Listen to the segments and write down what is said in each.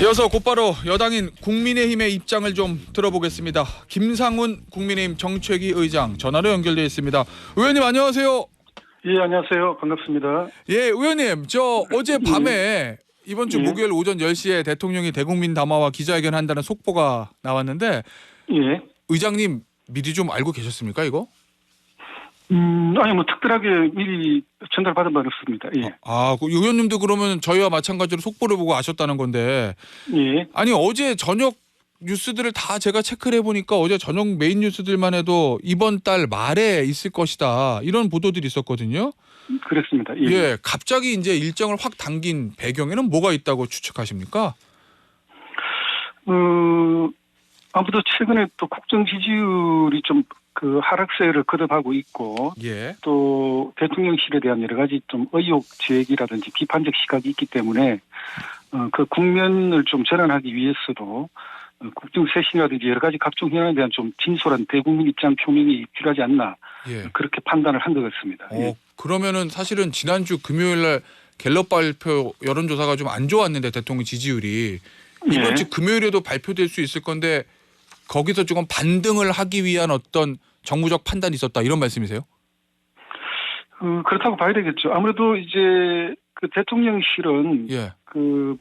이어서 곧바로 여당인 국민의힘의 입장을 좀 들어보겠습니다. 김상훈 국민의힘 정책위 의장 전화로 연결되어 있습니다. 의원님 안녕하세요. 예, 안녕하세요. 반갑습니다. 예, 의원님 저 어제 밤에 이번 주 목요일 오전 10시에 대통령이 대국민 담화와 기자회견 한다는 속보가 나왔는데 예. 의장님 미리 좀 알고 계셨습니까 이거? 아니 뭐 특별하게 미리 전달받은 바는 없습니다. 예. 그 의원님도 그러면 저희와 마찬가지로 속보를 보고 아셨다는 건데 예. 아니 어제 저녁 뉴스들을 다 제가 체크를 해보니까 어제 저녁 메인 뉴스들만 해도 이번 달 말에 있을 것이다 이런 보도들이 있었거든요. 그렇습니다. 예. 예, 갑자기 이제 일정을 확 당긴 배경에는 뭐가 있다고 추측하십니까? 아무래도 최근에 또 국정 지지율이 좀 그 하락세를 거듭하고 있고, 예. 또 대통령실에 대한 여러 가지 좀 의혹 제기라든지 비판적 시각이 있기 때문에 그 국면을 좀 전환하기 위해서도 국정 쇄신이라든지 여러 가지 각종 현안에 대한 좀 진솔한 대국민 입장 표명이 필요하지 않나, 그렇게 판단을 한 것 같습니다. 그러면은 사실은 지난주 금요일 날 갤럽 발표 여론조사가 좀 안 좋았는데 대통령 지지율이 이번 주 금요일에도 발표될 수 있을 건데 거기서 조금 반등을 하기 위한 어떤 정무적 판단이 있었다 이런 말씀이세요? 그렇다고 봐야 되겠죠. 아무래도 이제 그 대통령실은 그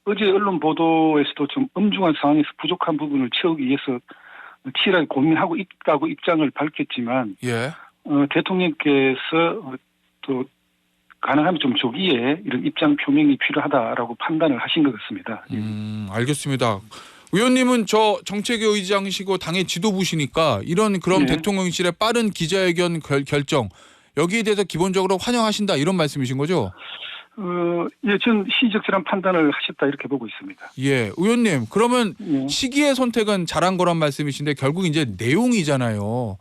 어제 언론 보도에서도 좀 엄중한 상황에서 부족한 부분을 채우기 위해서 치열하게 고민하고 있다고 입장을 밝혔지만 대통령께서 또 가능하면 좀 조기에 이런 입장 표명이 필요하다라고 판단을 하신 것 같습니다. 알겠습니다. 의원님은 저 정책위 의장이시고 당의 지도부시니까 이런 그럼 대통령실의 빠른 기자회견 결정 여기에 대해서 기본적으로 환영하신다 이런 말씀이신 거죠? 예, 전 시적절한 판단을 하셨다 이렇게 보고 있습니다. 예, 의원님 그러면 시기의 선택은 잘한 거란 말씀이신데 결국 이제 내용이잖아요.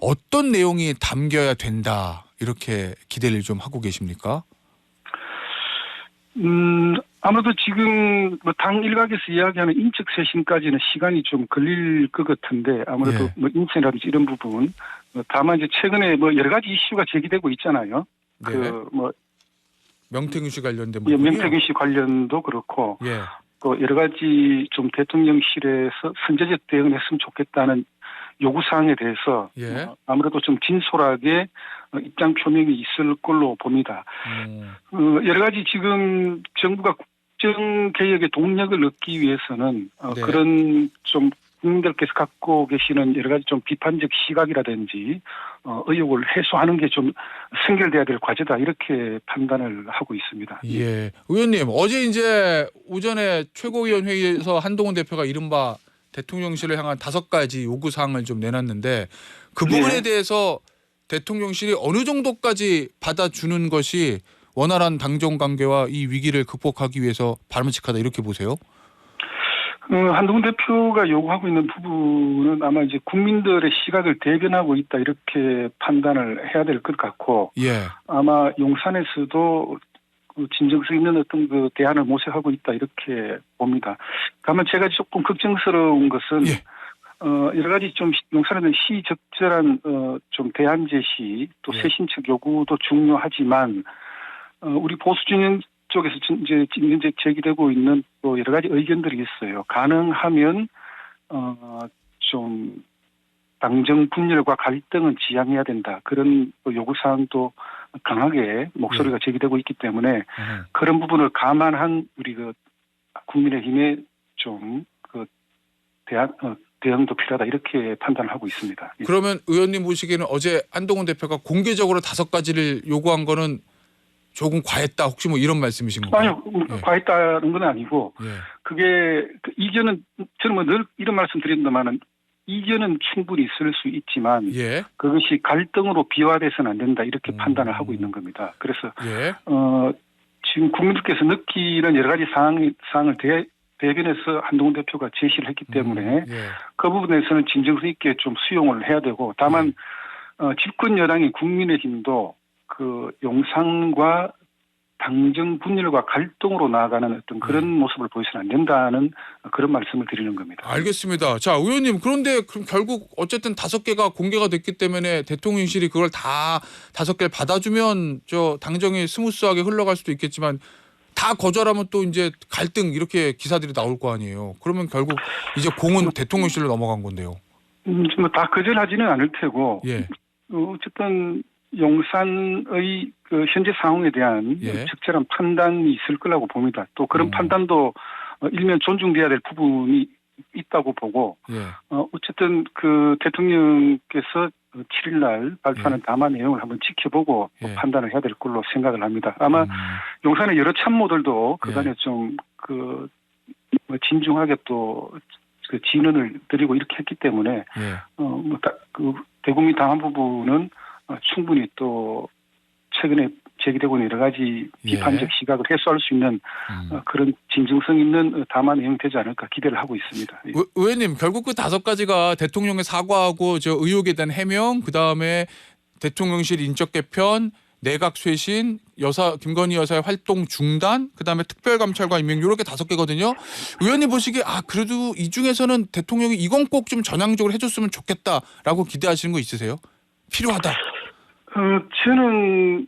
어떤 내용이 담겨야 된다 이렇게 기대를 좀 하고 계십니까? 아무래도 지금 뭐 당 일각에서 이야기하는 인적 쇄신까지는 시간이 좀 걸릴 것 같은데 아무래도 뭐 인쇄라든지 이런 부분 다만 이제 최근에 뭐 여러 가지 이슈가 제기되고 있잖아요. 그 뭐 명태균 씨 관련된 부분이요? 명태균 씨 관련도 그렇고 또 여러 가지 좀 대통령실에서 선제적 대응을 했으면 좋겠다는 요구사항에 대해서 아무래도 좀 진솔하게 입장 표명이 있을 걸로 봅니다. 여러 가지 지금 정부가 국정개혁의 동력을 얻기 위해서는 그런 좀 국민들께서 갖고 계시는 여러 가지 좀 비판적 시각이라든지 의혹을 해소하는 게 좀 선결돼야 될 과제다 이렇게 판단을 하고 있습니다. 예, 의원님 어제 이제 오전에 최고위원 회의에서 한동훈 대표가 이른바 대통령실을 향한 5가지 요구 사항을 좀 내놨는데 그 부분에 대해서 대통령실이 어느 정도까지 받아주는 것이 원활한 당정 관계와 이 위기를 극복하기 위해서 바람직하다 이렇게 보세요? 한동훈 대표가 요구하고 있는 부분은 아마 이제 국민들의 시각을 대변하고 있다 이렇게 판단을 해야 될 것 같고 아마 용산에서도 진정성 있는 어떤 그 대안을 모색하고 있다 이렇게 봅니다. 다만 제가 조금 걱정스러운 것은 여러 가지 좀 용산에는 시적절한 좀 대안 제시 또 쇄신책 요구도 중요하지만 우리 보수 진영 쪽에서 이제 제기되고 있는 또 여러 가지 의견들이 있어요. 가능하면 좀 당정 분열과 갈등은 지양해야 된다. 그런 요구 사항도 강하게 목소리가 제기되고 있기 때문에 그런 부분을 감안한 우리 그 국민의힘의 좀 그 대응도 필요하다 이렇게 판단을 하고 있습니다. 그러면 의원님 보시기에는 어제 한동훈 대표가 공개적으로 5가지를 요구한 거는 조금 과했다 혹시 뭐 이런 말씀이신 건가요? 아니요. 과했다는 건 아니고 그게 그 이견은 저는 뭐 늘 이런 말씀 드린다마는 이견은 충분히 있을 수 있지만 그것이 갈등으로 비화돼서는 안 된다 이렇게 판단을 하고 있는 겁니다. 그래서 지금 국민들께서 느끼는 여러 가지 사항을 대변해서 한동훈 대표가 제시를 했기 때문에 그 부분에서는 진정성 있게 좀 수용을 해야 되고 다만 집권 여당인 국민의힘도 그 용산과 당정 분열과 갈등으로 나아가는 어떤 그런 모습을 보여서는 안 된다는 그런 말씀을 드리는 겁니다. 알겠습니다. 자, 의원님 그런데 그럼 결국 어쨌든 5개가 공개가 됐기 때문에 대통령실이 그걸 다 5개를 받아주면 저 당정이 스무스하게 흘러갈 수도 있겠지만 다 거절하면 또 이제 갈등 이렇게 기사들이 나올 거 아니에요. 그러면 결국 이제 공은 대통령실로 넘어간 건데요. 다 거절하지는 않을 테고 예. 어쨌든 용산의 그 현재 상황에 대한 예. 적절한 판단이 있을 거라고 봅니다. 또 그런 판단도 일면 존중돼야 될 부분이 있다고 보고 예. 어쨌든 그 대통령께서 7일 날 발표하는 담화 내용을 한번 지켜보고 또 판단을 해야 될 걸로 생각을 합니다. 아마 용산의 여러 참모들도 그간에 좀 그 진중하게 또 그 진언을 드리고 이렇게 했기 때문에 그 대국민 당한 부분은 충분히 또 최근에 제기되고 있는 여러 가지 비판적 시각을 해소할 수 있는 그런 진정성 있는 담화 내용이 되지 않을까 기대를 하고 있습니다. 의원님 결국 그 5가지가 대통령의 사과하고 저 의혹에 대한 해명, 그다음에 대통령실 인적 개편, 내각 쇄신, 김건희 여사의 활동 중단, 그다음에 특별감찰관 임명 이렇게 5개거든요. 의원님 보시기에 그래도 이 중에서는 대통령이 이건 꼭 좀 전향적으로 해줬으면 좋겠다라고 기대하시는 거 있으세요? 필요하다. 저는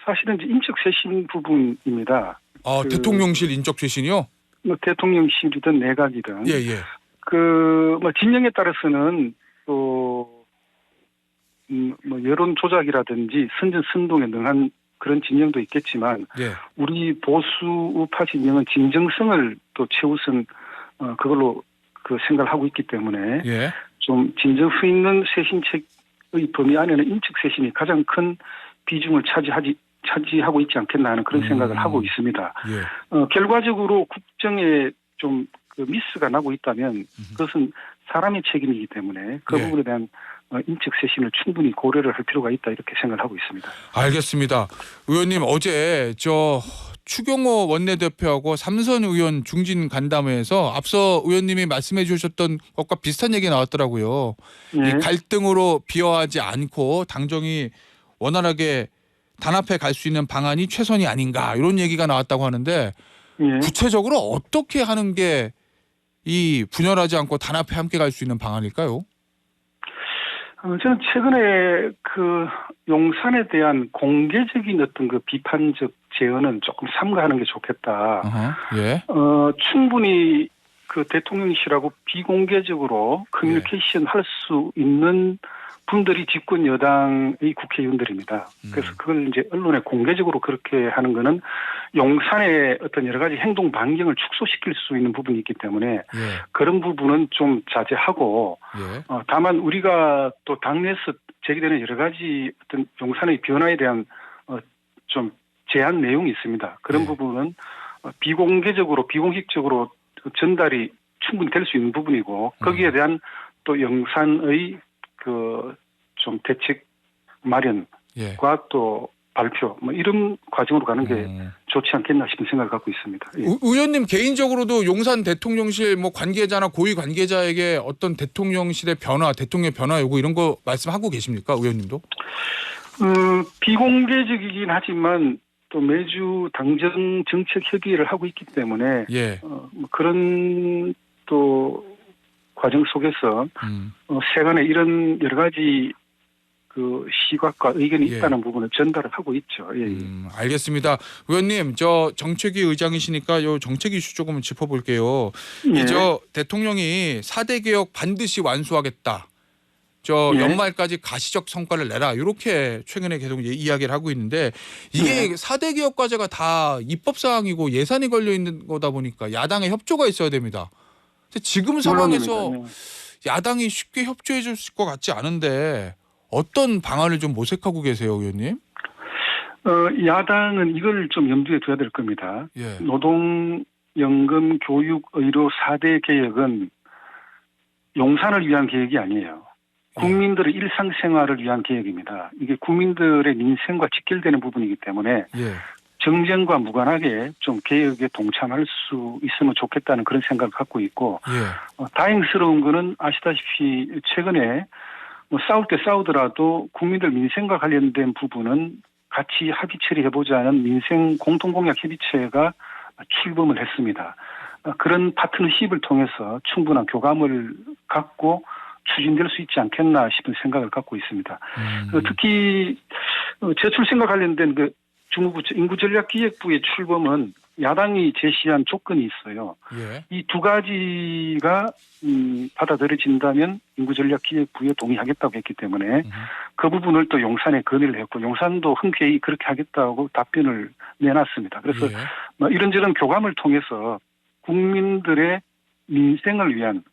사실은 이제 인적 쇄신 부분입니다. 대통령실 인적 쇄신이요? 대통령실이든 내각이든. 예. 진영에 따라서는 또 여론 조작이라든지 선전 선동에 능한 그런 진영도 있겠지만 우리 보수 우파 진영은 진정성을 또 최우선 그걸로 생각을 하고 있기 때문에 좀 진정성 있는 쇄신책의 범위 안에는 인적 쇄신이 가장 큰 비중을 차지하고 있지 않겠나 하는 그런 생각을 하고 있습니다. 결과적으로 국정에 좀 그 미스가 나고 있다면 그것은 사람의 책임이기 때문에 그 부분에 대한 인적 쇄신을 충분히 고려를 할 필요가 있다 이렇게 생각을 하고 있습니다. 알겠습니다. 의원님 어제 추경호 원내대표하고 삼선 의원 중진 간담회에서 앞서 의원님이 말씀해 주셨던 것과 비슷한 얘기 나왔더라고요. 이 갈등으로 비화하지 않고 당정이 원활하게 단합해 갈 수 있는 방안이 최선이 아닌가 이런 얘기가 나왔다고 하는데 구체적으로 어떻게 하는 게 이 분열하지 않고 단합해 함께 갈 수 있는 방안일까요? 저는 최근에 그 용산에 대한 공개적인 어떤 그 비판적 제언은 조금 삼가하는 게 좋겠다. 충분히 그 대통령실하고 비공개적으로 커뮤니케이션 할 수 있는 분들이 집권 여당의 국회의원들입니다. 그래서 그걸 이제 언론에 공개적으로 그렇게 하는 거는 용산의 어떤 여러 가지 행동 반경을 축소시킬 수 있는 부분이 있기 때문에 그런 부분은 좀 자제하고 다만 우리가 또 당내에서 제기되는 여러 가지 어떤 용산의 변화에 대한 좀 제안 내용이 있습니다. 그런 부분은 비공개적으로 비공식적으로 전달이 충분히 될 수 있는 부분이고 거기에 대한 또 용산의 좀 대책 마련과 또 발표 이런 과정으로 가는 게 좋지 않겠나 싶은 생각을 갖고 있습니다. 의원님 개인적으로도 용산 대통령실 관계자나 고위 관계자에게 어떤 대통령실의 변화, 대통령 변화 요구 이런 거 말씀하고 계십니까, 의원님도? 비공개적이긴 하지만 또 매주 당정 정책 협의를 하고 있기 때문에 그런 또 과정 속에서 세간에 이런 여러 가지 그 시각과 의견이 있다는 부분을 전달을 하고 있죠. 알겠습니다. 의원님, 정책위 의장이시니까 요 정책 이슈 조금 짚어볼게요. 대통령이 4대 개혁 반드시 완수하겠다. 연말까지 가시적 성과를 내라. 이렇게 최근에 계속 이야기를 하고 있는데 이게 4대 개혁 과제가 다 입법 사항이고 예산이 걸려 있는 거다 보니까 야당의 협조가 있어야 됩니다. 지금 상황에서 야당이 쉽게 협조해 줄 것 같지 않은데 어떤 방안을 좀 모색하고 계세요, 의원님? 야당은 이걸 좀 염두에 둬야 될 겁니다. 노동, 연금, 교육, 의료 4대 개혁은 용산을 위한 계획이 아니에요. 국민들의 일상생활을 위한 계획입니다. 이게 국민들의 민생과 직결되는 부분이기 때문에 정쟁과 무관하게 좀 개혁에 동참할 수 있으면 좋겠다는 그런 생각을 갖고 있고 다행스러운 거는 아시다시피 최근에 싸울 때 싸우더라도 국민들 민생과 관련된 부분은 같이 합의 처리해보자는 민생 공통공약 협의체가 출범을 했습니다. 그런 파트너십을 통해서 충분한 교감을 갖고 추진될 수 있지 않겠나 싶은 생각을 갖고 있습니다. 특히 저출생과 관련된 그 주무부 인구전략기획부의 출범은 야당이 제시한 조건이 있어요. 예. 이 두 가지가 받아들여진다면 인구전략기획부에 동의하겠다고 했기 때문에 그 부분을 또 용산에 건의를 했고 용산도 흔쾌히 그렇게 하겠다고 답변을 내놨습니다. 그래서 예. 뭐 이런저런 교감을 통해서 국민들의 민생을 위한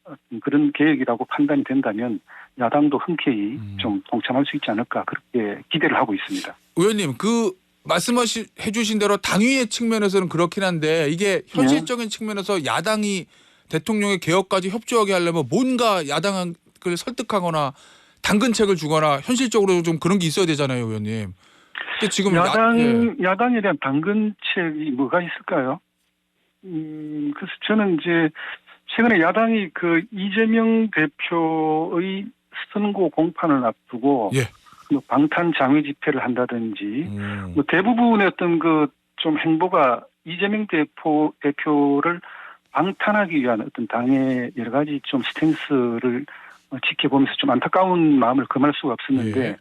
그런 계획이라고 판단이 된다면 야당도 흔쾌히 좀 동참할 수 있지 않을까 그렇게 기대를 하고 있습니다. 의원님 말씀해 주신 대로 당위의 측면에서는 그렇긴 한데 이게 현실적인 측면에서 야당이 대통령의 개혁까지 협조하게 하려면 뭔가 야당을 설득하거나 당근책을 주거나 현실적으로 좀 그런 게 있어야 되잖아요, 의원님. 근데 지금 야당에 대한 당근책이 뭐가 있을까요? 그래서 저는 이제 최근에 야당이 그 이재명 대표의 선거 공판을 앞두고 뭐 방탄 장외 집회를 한다든지 뭐 대부분의 어떤 그 좀 행보가 이재명 대표를 방탄하기 위한 어떤 당의 여러 가지 좀 스탠스를 지켜보면서 좀 안타까운 마음을 금할 수가 없었는데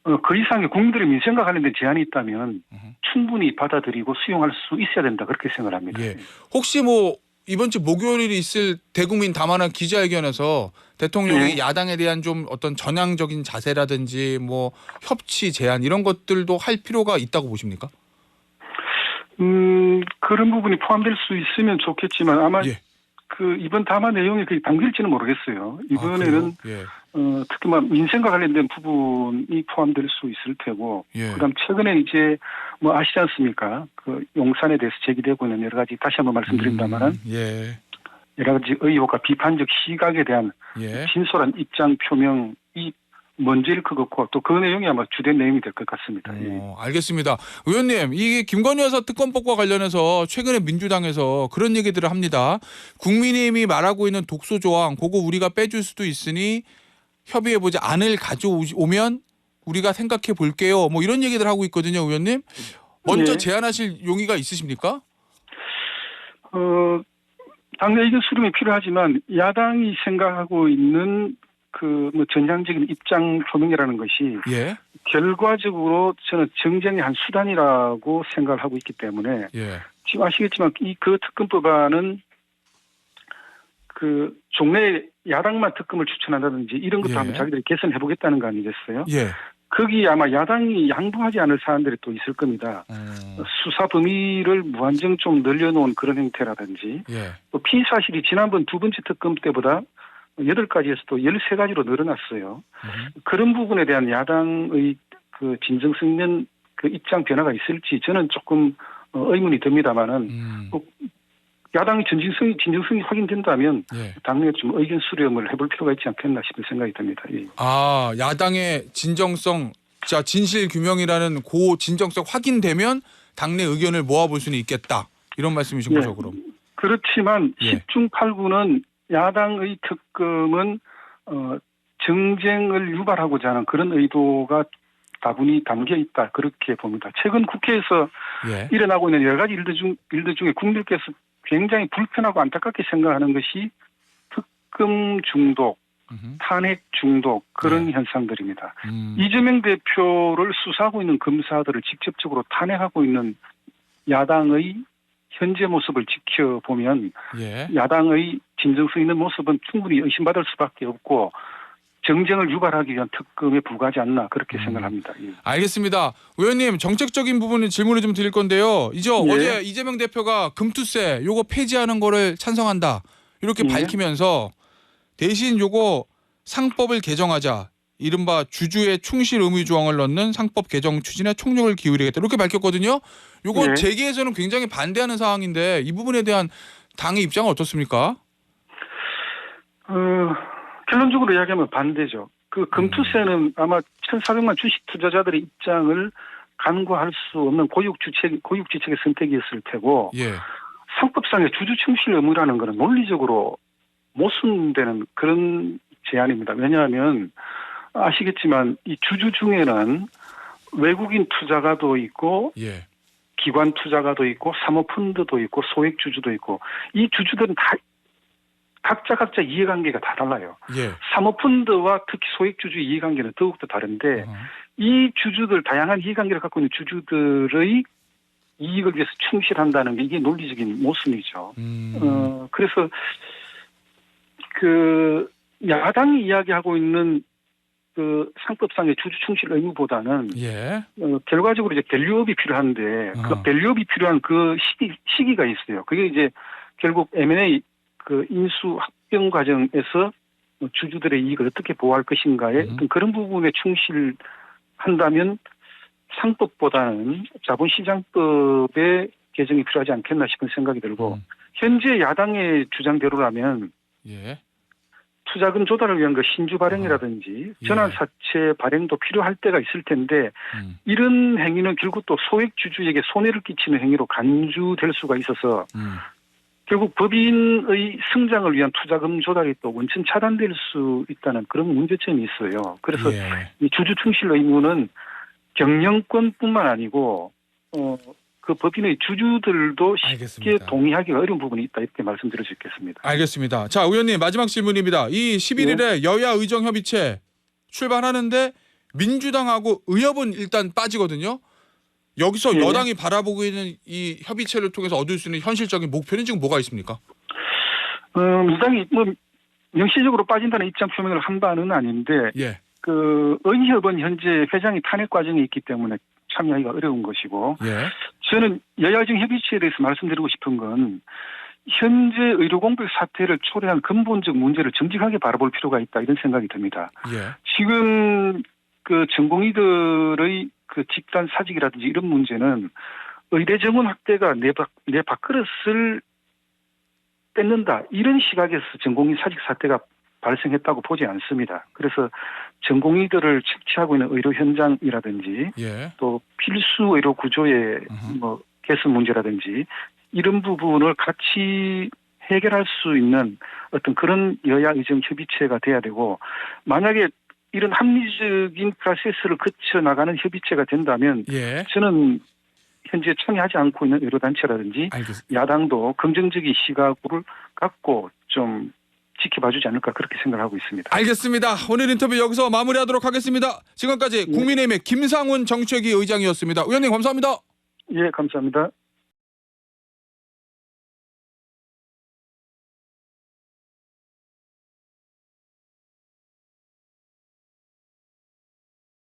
그 이상의 국민들의 민생과 관련된 제안이 있다면 충분히 받아들이고 수용할 수 있어야 된다 그렇게 생각을 합니다. 예. 혹시 뭐 이번 주 목요일에 있을 대국민 담화나 기자회견에서 대통령이 야당에 대한 좀 어떤 전향적인 자세라든지 뭐 협치 제안 이런 것들도 할 필요가 있다고 보십니까? 그런 부분이 포함될 수 있으면 좋겠지만 아마 그 이번 담화 내용이 그게 담길지는 모르겠어요. 이번에는 특히 막 민생과 관련된 부분이 포함될 수 있을 테고, 그다음 최근에 이제 뭐 아시지 않습니까? 그 용산에 대해서 제기되고 있는 여러 가지 다시 한번 말씀드린다면은 여러 가지 의혹과 비판적 시각에 대한 진솔한 입장 표명이 먼저일 것 같고 또 그 내용이 아마 주된 내용이 될 것 같습니다. 알겠습니다. 의원님, 이게 김건희 여사 특검법과 관련해서 최근에 민주당에서 그런 얘기들을 합니다. 국민의힘이 말하고 있는 독소 조항, 그거 우리가 빼줄 수도 있으니 협의해보자. 안을 가져오면 우리가 생각해 볼게요. 뭐 이런 얘기들 하고 있거든요, 의원님. 먼저 제안하실 용의가 있으십니까? 당내 의견 수렴이 필요하지만 야당이 생각하고 있는 그 뭐 전향적인 입장 표명이라는 것이 결과적으로 저는 정쟁의 한 수단이라고 생각을 하고 있기 때문에 지금 아시겠지만 그 특검법안은 그 종래 야당만 특검을 추천한다든지 이런 것도 한번 자기들이 개선해보겠다는 거 아니겠어요? 거기 아마 야당이 양보하지 않을 사안들이 또 있을 겁니다. 수사 범위를 무한정 좀 늘려놓은 그런 형태라든지 또 피의 사실이 지난번 두 번째 특검 때보다 8가지에서 또 13가지로 늘어났어요. 그런 부분에 대한 야당의 그 진정성 있는 그 입장 변화가 있을지 저는 조금 의문이 듭니다만은 야당의 진정성이 확인된다면 당내에 좀 의견 수렴을 해볼 필요가 있지 않겠나 싶은 생각이 듭니다. 야당의 진정성, 진실 규명이라는 그 진정성 확인되면 당내 의견을 모아볼 수는 있겠다. 이런 말씀이신 거죠, 그럼? 그렇지만 10중 8구는 야당의 특검은 정쟁을 유발하고자 하는 그런 의도가 다분히 담겨 있다 그렇게 봅니다. 최근 국회에서 일어나고 있는 여러 가지 일들 중에 국민들께서 굉장히 불편하고 안타깝게 생각하는 것이 특검 중독, 탄핵 중독 그런 현상들입니다. 이재명 대표를 수사하고 있는 검사들을 직접적으로 탄핵하고 있는 야당의 현재 모습을 지켜보면 야당의 진정성 있는 모습은 충분히 의심받을 수밖에 없고 정쟁을 유발하기 위한 특검에 불과하지 않나 그렇게 생각합니다. 알겠습니다. 의원님 정책적인 부분을 질문을 좀 드릴 건데요. 어제 이재명 대표가 금투세 요거 폐지하는 거를 찬성한다 이렇게 밝히면서 대신 요거 상법을 개정하자. 이른바 주주의 충실 의무 조항을 넣는 상법 개정 추진에 총력을 기울이겠다 이렇게 밝혔거든요. 요거 재계에서는 굉장히 반대하는 사항인데 이 부분에 대한 당의 입장은 어떻습니까? 결론적으로 이야기하면 반대죠. 그 금투세는 아마 1,400만 주식 투자자들의 입장을 간과할 수 없는 고육지책의 선택이었을 테고 상법상의 주주 충실 의무라는 것은 논리적으로 모순되는 그런 제안입니다. 왜냐하면 아시겠지만 이 주주 중에는 외국인 투자가도 있고 기관 투자가도 있고 사모펀드도 있고 소액주주도 있고 이 주주들은 다 각자 이해관계가 다 달라요. 사모펀드와 특히 소액주주 이해관계는 더욱더 다른데 이 주주들 다양한 이해관계를 갖고 있는 주주들의 이익을 위해서 충실한다는 게 이게 논리적인 모순이죠. 그래서 그 야당이 이야기하고 있는 그 상법상의 주주 충실 의무보다는 결과적으로 이제 밸류업이 필요한데 그 밸류업이 필요한 그 시기가 있어요. 그게 이제 결국 M&A 그 인수 합병 과정에서 주주들의 이익을 어떻게 보호할 것인가에 어떤 그런 부분에 충실한다면 상법보다는 자본시장법의 개정이 필요하지 않겠나 싶은 생각이 들고 현재 야당의 주장대로라면 투자금 조달을 위한 그 신주 발행이라든지 전환사채 발행도 필요할 때가 있을 텐데 이런 행위는 결국 또 소액 주주에게 손해를 끼치는 행위로 간주될 수가 있어서 결국 법인의 성장을 위한 투자금 조달이 또 원천 차단될 수 있다는 그런 문제점이 있어요. 그래서 이 주주 충실 의무는 경영권뿐만 아니고 그 법인의 주주들도 쉽게 알겠습니다. 동의하기가 어려운 부분이 있다 이렇게 말씀드릴 수 있겠습니다. 알겠습니다. 자, 의원님 마지막 질문입니다. 이 11일에 여야 의정협의체 출발하는데 민주당하고 의협은 일단 빠지거든요. 여기서 여당이 바라보고 있는 이 협의체를 통해서 얻을 수 있는 현실적인 목표는 지금 뭐가 있습니까? 민주당이 뭐 명시적으로 빠진다는 입장 표명을 한 바는 아닌데 그 의협은 현재 회장이 탄핵 과정에 있기 때문에 참여하기가 어려운 것이고 저는 여야정 협의체에 대해서 말씀드리고 싶은 건 현재 의료공백 사태를 초래한 근본적 문제를 정직하게 바라볼 필요가 있다 이런 생각이 듭니다. 지금 그 전공의들의 그 집단 사직이라든지 이런 문제는 의대 정원 확대가 내 밥그릇을 뺏는다 이런 시각에서 전공의 사직 사태가 발생했다고 보지 않습니다. 그래서 전공의들을 채취하고 있는 의료 현장이라든지 또 필수 의료 구조의 뭐 개선 문제라든지 이런 부분을 같이 해결할 수 있는 어떤 그런 여야 의정 협의체가 돼야 되고 만약에 이런 합리적인 프로세스를 거쳐 나가는 협의체가 된다면 저는 현재 참여하지 않고 있는 의료단체라든지 야당도 긍정적인 시각을 갖고 좀 지켜봐주지 않을까 그렇게 생각하고 있습니다. 알겠습니다. 오늘 인터뷰 여기서 마무리하도록 하겠습니다. 지금까지 국민의힘의 김상훈 정책위 의장이었습니다. 의원님 감사합니다. 예, 감사합니다.